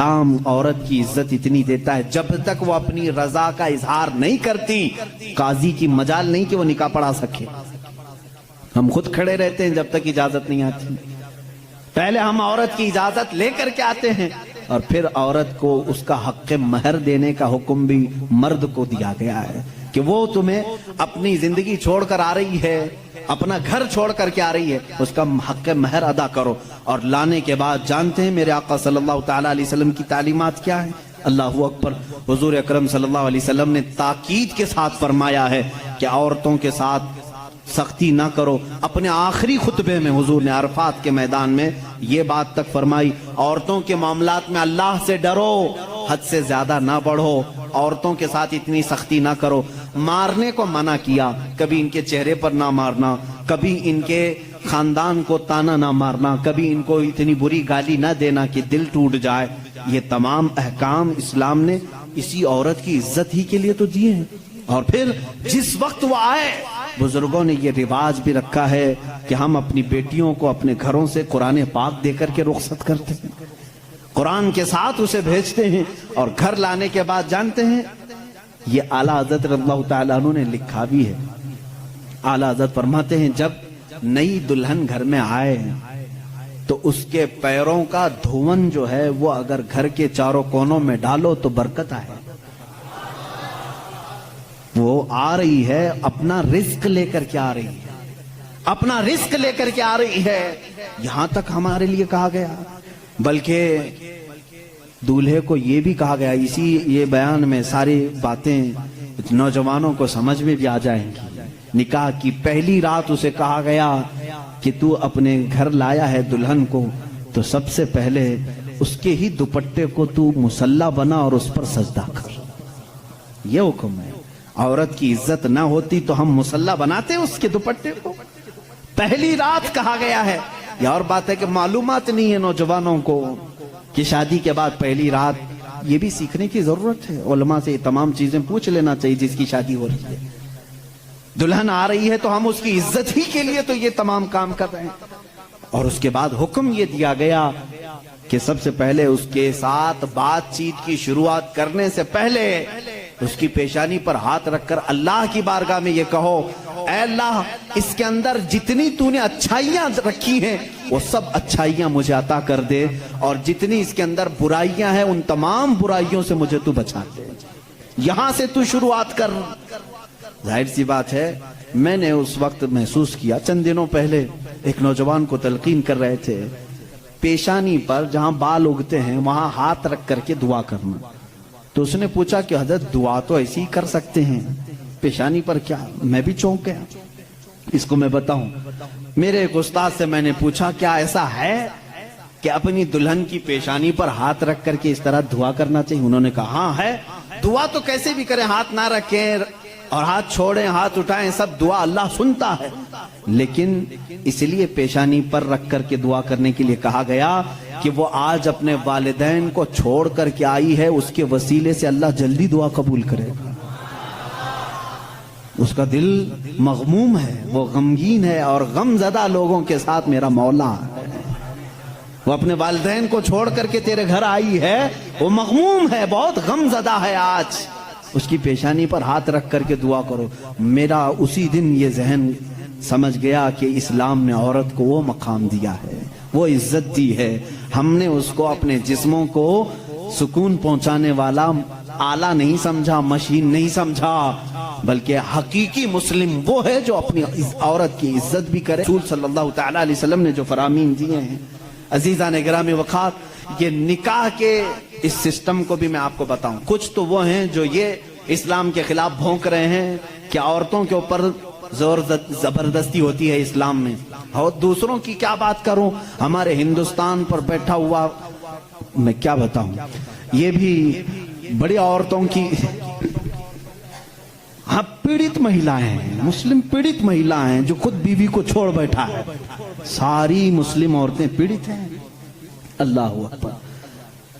عورت کی عزت اتنی دیتا ہے جب تک وہ اپنی رضا کا اظہار نہیں کرتی قاضی کی مجال نہیں کہ وہ نکاح پڑھا سکے. ہم خود کھڑے رہتے ہیں جب تک اجازت نہیں آتی. پہلے ہم عورت کی اجازت لے کر کے آتے ہیں اور پھر عورت کو اس کا حق مہر دینے کا حکم بھی مرد کو دیا گیا ہے کہ وہ تمہیں اپنی زندگی چھوڑ کر آ رہی ہے, اپنا گھر چھوڑ کر کے آ رہی ہے, اس کا حق مہر ادا کرو. اور لانے کے بعد جانتے ہیں میرے آقا صلی اللہ تعالیٰ علیہ وسلم کی تعلیمات کیا ہیں؟ اللہ اکبر. حضور اکرم صلی اللہ علیہ وسلم نے تاکید کے ساتھ فرمایا ہے کہ عورتوں کے ساتھ سختی نہ کرو. اپنے آخری خطبے میں حضور نے عرفات کے میدان میں یہ بات تک فرمائی, عورتوں کے معاملات میں اللہ سے ڈرو, حد سے زیادہ نہ بڑھو, عورتوں کے ساتھ اتنی سختی نہ کرو. مارنے کو منع کیا, کبھی ان کے چہرے پر نہ مارنا, کبھی ان کے خاندان کو تانا نہ مارنا, کبھی ان کو اتنی بری گالی نہ دینا کہ دل ٹوٹ جائے. یہ تمام احکام اسلام نے اسی عورت کی عزت ہی کے لیے تو دیے ہیں. اور پھر جس وقت وہ آئے, بزرگوں نے یہ رواج بھی رکھا ہے کہ ہم اپنی بیٹیوں کو اپنے گھروں سے قرآن پاک دے کر کے رخصت کرتے ہیں, قرآن کے ساتھ اسے بھیجتے ہیں. اور گھر لانے کے بعد جانتے ہیں یہ اعلیٰ حضرت رضی اللہ تعالیٰ عنہ نے لکھا بھی ہے. اعلیٰ حضرت فرماتے ہیں جب نئی دلہن گھر میں آئے تو اس کے پیروں کا دھون جو ہے وہ اگر گھر کے چاروں کونوں میں ڈالو تو برکت آئے. وہ آ رہی ہے اپنا رزق لے کر کے آ رہی ہے, اپنا رزق لے کر کے آ رہی ہے. یہاں تک ہمارے لیے کہا گیا, بلکہ دولہے کو یہ بھی کہا گیا, اسی یہ بیان میں ساری باتیں نوجوانوں کو سمجھ میں بھی آ جائیں گی. نکاح کی پہلی رات اسے کہا گیا کہ تو اپنے گھر لایا ہے دلہن کو تو سب سے پہلے اس کے ہی دوپٹے کو تو مصلی بنا اور اس پر سجدہ کر. یہ حکم ہے. عورت کی عزت نہ ہوتی تو ہم مصلی بناتے اس کے دوپٹے کو. پہلی رات کہا گیا ہے. یہ اور بات ہے کہ معلومات نہیں ہے نوجوانوں کو کہ شادی کے بعد پہلی رات, یہ بھی سیکھنے کی ضرورت ہے. علماء سے یہ تمام چیزیں پوچھ لینا چاہیے جس کی شادی ہو رہی ہے. دلہن آ رہی ہے تو ہم اس کی عزت ہی کے لیے تو یہ تمام کام کر رہے ہیں. اور اس کے بعد حکم یہ دیا گیا کہ سب سے پہلے اس کے ساتھ بات چیت کی شروعات کرنے سے پہلے اس کی پیشانی پر ہاتھ رکھ کر اللہ کی بارگاہ میں یہ کہو, اے اللہ اس کے اندر جتنی تو نے اچھائیاں رکھی ہیں وہ سب اچھائیاں مجھے عطا کر دے, اور جتنی اس کے اندر برائیاں ہیں ان تمام برائیوں سے مجھے تو بچا دے. یہاں سے تو شروعات کر. ظاہر سی بات ہے میں نے اس وقت محسوس کیا, چند دنوں پہلے ایک نوجوان کو تلقین کر رہے تھے, پیشانی پر جہاں بال اگتے ہیں وہاں ہاتھ رکھ کر کے دعا کرنا. تو اس نے پوچھا کہ حضرت دعا تو ایسی ہی کر سکتے ہیں, پیشانی پر کیا؟ میں بھی چونک گیا. اس کو میں بتاؤں, میرے ایک استاد سے میں نے پوچھا کیا ایسا ہے کہ اپنی دلہن کی پیشانی پر ہاتھ رکھ کر کے اس طرح دعا کرنا چاہیے؟ انہوں نے کہا ہاں ہے. دعا تو کیسے بھی کریں, ہاتھ نہ رکھیں اور ہاتھ چھوڑیں ہاتھ اٹھائیں, سب دعا اللہ سنتا ہے, لیکن اس لیے پیشانی پر رکھ کر کے دعا کرنے کے لیے کہا گیا کہ وہ آج اپنے والدین کو چھوڑ کر کے آئی ہے, اس کے وسیلے سے اللہ جلدی دعا قبول کرے گا. اس کا دل مغموم ہے, وہ غمگین ہے, اور غم زدہ لوگوں کے ساتھ میرا مولا ہے. وہ اپنے والدین کو چھوڑ کر کے تیرے گھر آئی ہے, وہ مغموم ہے, بہت غم زدہ ہے. آج اس کی پیشانی پر ہاتھ رکھ کر کے دعا کرو. میرا اسی دن یہ ذہن سمجھ گیا کہ اسلام نے عورت کو وہ مقام دیا ہے, وہ عزت دی ہے. ہم نے اس کو اپنے جسموں کو سکون پہنچانے والا آلہ نہیں سمجھا, مشین نہیں سمجھا, بلکہ حقیقی مسلم وہ ہے جو اپنی عورت کی عزت بھی کرے. رسول صلی اللہ تعالیٰ علیہ وسلم نے جو فرامین دیے ہیں, عزیزان گرامی وقار, یہ نکاح کے اس سسٹم کو بھی میں آپ کو بتاؤں. کچھ تو وہ ہیں جو یہ اسلام کے خلاف بھونک رہے ہیں کہ عورتوں کے اوپر زور زبردستی ہوتی ہے اسلام میں, اور دوسروں کی کیا بات کروں, ہمارے ہندوستان پر بیٹھا ہوا میں کیا بتاؤں, یہ بھی بڑی عورتوں کی ہاں پیڑت مہیلائیں ہیں, مسلم پیڑت مہیلائیں ہیں جو خود بیوی کو چھوڑ بیٹھا ہے. ساری مسلم عورتیں پیڑت ہیں. اللہ اکبر.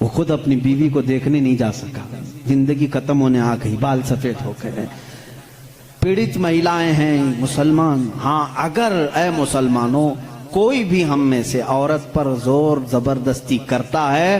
وہ خود اپنی بیوی کو دیکھنے نہیں جا سکا, زندگی ختم ہونے آ گئی, بال سفید ہو گئے. پیڑت مہیلائیں ہیں مسلمان. ہاں اگر اے مسلمانوں کوئی بھی ہم میں سے عورت پر زور زبردستی کرتا ہے,